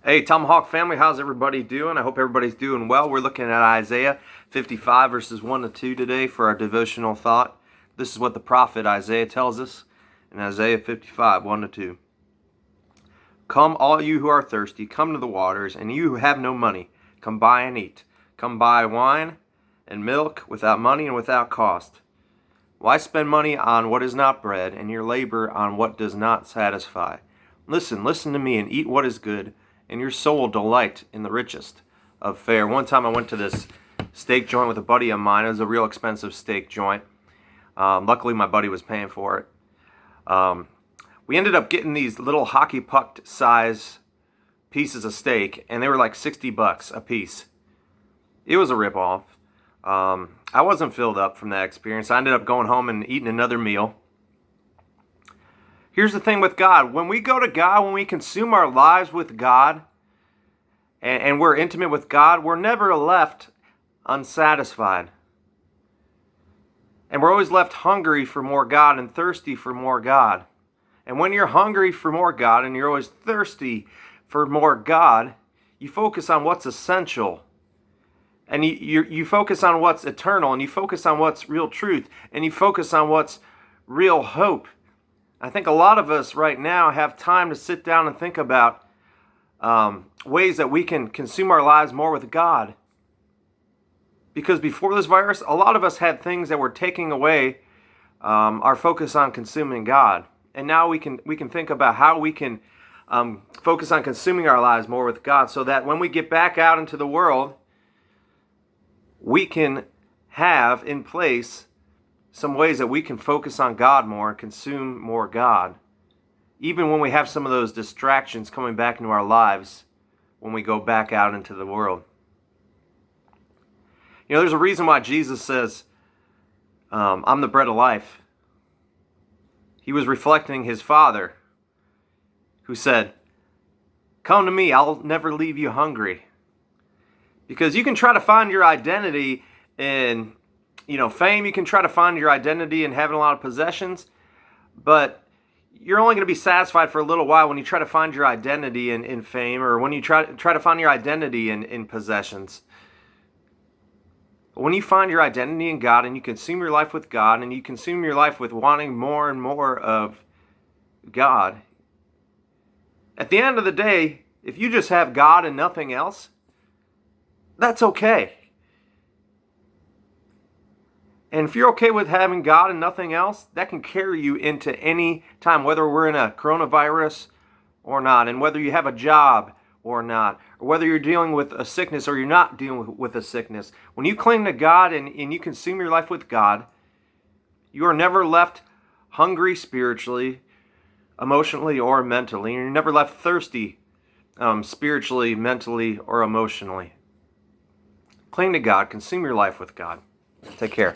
Hey, Tomahawk family, how's everybody doing? I hope everybody's doing well. We're looking at Isaiah 55 verses 1 to 2 today for our devotional thought. This is what the prophet Isaiah tells us in Isaiah 55, 1 to 2. Come, all you who are thirsty, come to the waters, and you who have no money, come buy and eat. Come buy wine and milk without money and without cost. Why spend money on what is not bread, and your labor on what does not satisfy? Listen to me, and eat what is good, and your soul will delight in the richest of fare. One time I went to this steak joint with a buddy of mine. It was a real expensive steak joint. Luckily, my buddy was paying for it. We ended up getting these little hockey puck size pieces of steak, and they were like $60 a piece. It was a ripoff. I wasn't filled up from that experience. I ended up going home and eating another meal. Here's the thing with God. When we go to God, when we consume our lives with God, and we're intimate with God, we're never left unsatisfied. And we're always left hungry for more God and thirsty for more God. And when you're hungry for more God and you're always thirsty for more God, you focus on what's essential. And you focus on what's eternal, and you focus on what's real truth, and you focus on what's real hope. I think a lot of us right now have time to sit down and think about ways that we can consume our lives more with God. Because before this virus, a lot of us had things that were taking away our focus on consuming God. And now we can think about how we can focus on consuming our lives more with God, so that when we get back out into the world, we can have in place some ways that we can focus on God more and consume more God, even when we have some of those distractions coming back into our lives when we go back out into the world. You know, there's a reason why Jesus says, I'm the bread of life. He was reflecting his Father, who said, come to me, I'll never leave you hungry. Because you can try to find your identity in fame. You can try to find your identity in having a lot of possessions, but you're only going to be satisfied for a little while when you try to find your identity in fame, or when you try to find your identity in possessions. But when you find your identity in God, and you consume your life with God, and you consume your life with wanting more and more of God, at the end of the day, if you just have God and nothing else, that's okay. And if you're okay with having God and nothing else, that can carry you into any time, whether we're in a coronavirus or not, and whether you have a job or not, or whether you're dealing with a sickness or you're not dealing with a sickness. When you cling to God and you consume your life with God, you are never left hungry spiritually, emotionally, or mentally. You're never left thirsty spiritually, mentally, or emotionally. Cling to God. Consume your life with God. Take care.